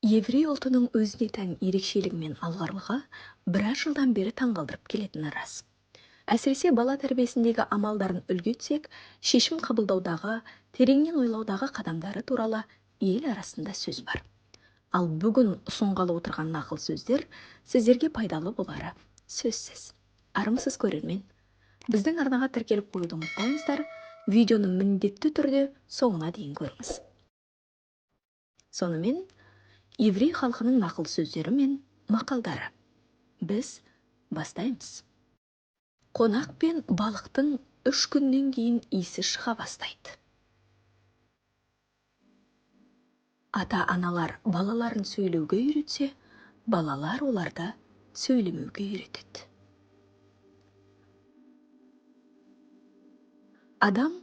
Еврей ұлтының өзіне тән ерекшелігі мен алғырлығы біраз жылдан бері таңғалдырып келетіні рас. Әсіресе бала тәрбиесіндегі амалдарын үлгі етсек, шешім қабылдаудағы, тереңнен ойлаудағы қадамдары туралы ел арасында сөз бар. Ал бүгін ұсынғалы отырған нақыл сөздер сіздерге пайдалы болары сөзсіз. Армысыз көрермен. Біздің арнаға тіркеліп қоюды ұмытпаңыздар, видеоны міндетті түрде соңына дейін көріңіз. Сонымен, еврей халқының нақыл сөздері мен мақалдары. Біз бастаймыз. Қонақ пен балықтың 3 күннен кейін иісі шыға бастайды. Ата-аналар балаларын сөйлеуге үйретсе, балалар оларды сөйлемеуге үйретеді. Адам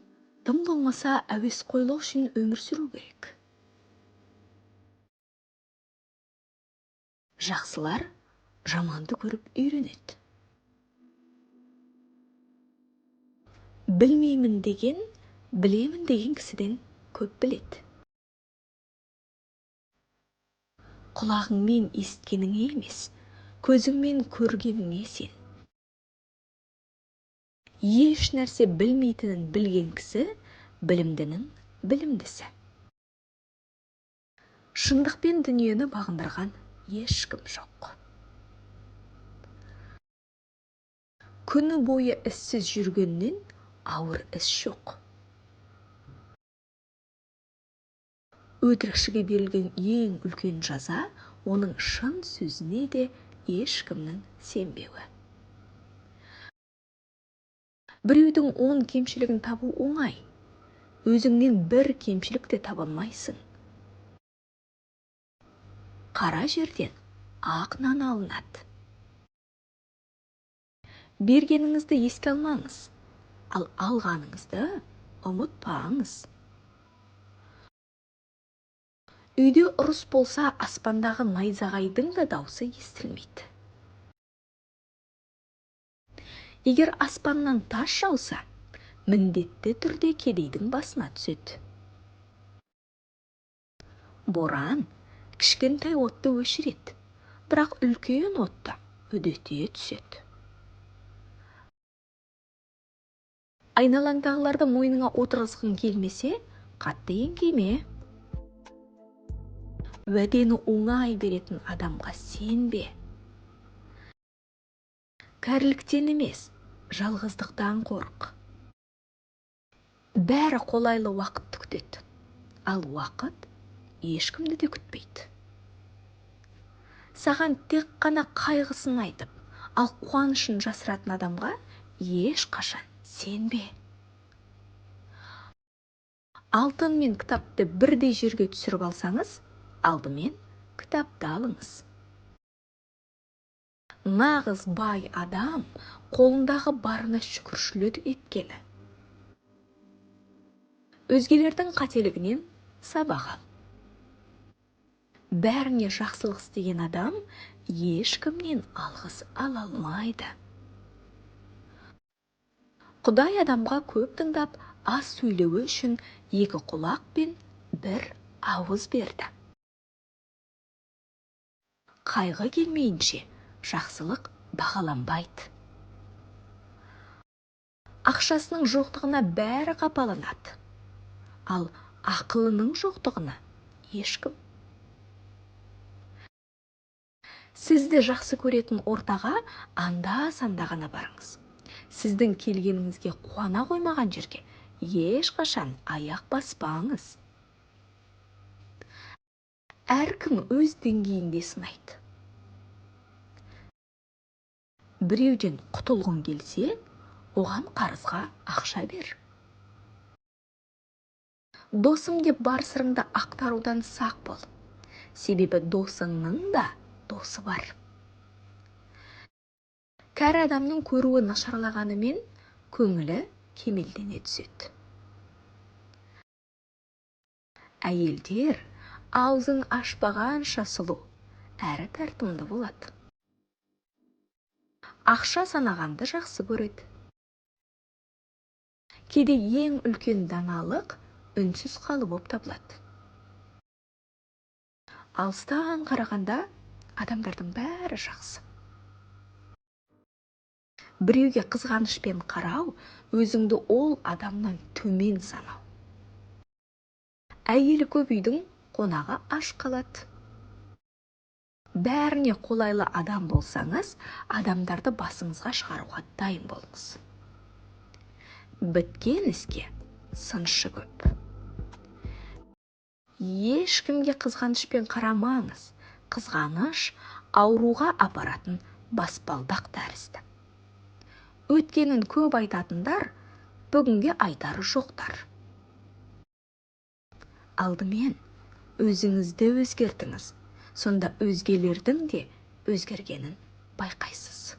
тым болмаса әуесқойлық үшін өмір сүру керек. Жақсылар жаманды көріп үйренеді. Білмеймін деген, білемін деген кісіден көп біледі. Құлағыңмен естігеніңе емес, көзіңмен көргеніңе сен. Еш нәрсе білмейтінін білген кісі, білімдінің білімдісі. Шындықпен дүниені бағындырған ешкім жоқ. Күні бойы іссіз жүргеннен ауыр іс жоқ. Өтірікшіге берілген ең үлкен жаза, оның шын сөзіне де ешкімнің сенбеуі. Біреудің 10 кемшілігін табу оңай. Өзіңнен бір кемшілік те табылмайсың. Қара жерден ақ нан алынады. Бергеніңізді еске алмаңыз, ал алғаныңызды ұмытпаңыз. Үйде ұрыс болса, аспандағы найзағайдың да даусы естілмейді. Егер аспаннан тас жауса, міндетті түрде кедейдің басына түседі. Боран кішкентай отты өшіреді, бірақ үлкен отты үдете түседі. Айналаңдағыларды мойныңа отырғызғың келмесе, қатты еңкейме. Уәдені оңай беретін адамға сенбе. Кәріліктен емес, жалғыздықтан қорық. Бәрі қолайлы уақытты күтеді, ал уақыт ешкімді де күтпейді. Саған тек қана қайғысын айтып, ал қуанышын жасыратын адамға ешқашан сенбе. Алтын мен кітапты бірдей жерге түсіріп алсаңыз, алдымен кітапты алыңыз. Нағыз бай адам қолындағы барына шүкіршілік еткені. Өзгелердің қателігінен сабақ ал. Бәріне жақсылық істеген адам ешкімнен алғыс ала алмайды. Құдай адамға көп тыңдап, аз сөйлеуі үшін 2 құлақ пен 1 ауыз берді. Қайғы келмейінше жақсылық бағаланбайды. Ақшасының жоқтығына бәрі қапаланады, ал ақылының жоқтығына ешкім. Сізді жақсы көретін ортаға анда-санда ғана барыңыз. Сіздің келгеніңізге қуана қоймаған жерге ешқашан аяқ баспаңыз. Әркім өз деңгейінде сынайды. Біреуден құтылғың келсе, оған қарызға ақша бер. Досым деп бар сырыңды ақтарудан сақ бол. Себебі досыңның да досы бар. Кәрі адамның көруі нашарлағанымен көңілі кемелдене түседі. Әйелдер аузын ашпағанша сұлу, әрі тартымды болады. Ақша санағанды жақсы көреді. Кейде ең үлкен даналық үнсіз қалу болып табылады. Алыстан қарағанда адамдардың бәрі жақсы. Біреуге қызғанышпен қарау, өзіңді ол адамнан төмен санау. Әйелі көп үйдің қонағы аш қалады. Бәріне қолайлы адам болсаңыз, адамдарды басыңызға шығаруға дайын болыңыз. Біткен іске сыншы көп. Ешкімге қызғанышпен қарамаңыз. Қызғаныш ауруға апаратын баспалдақ тәрізді. Өткенін көп айтатындар, бүгінге айтары жоқтар. Алдымен өзіңізді өзгертіңіз, сонда өзгелердің де өзгергенін байқайсыз.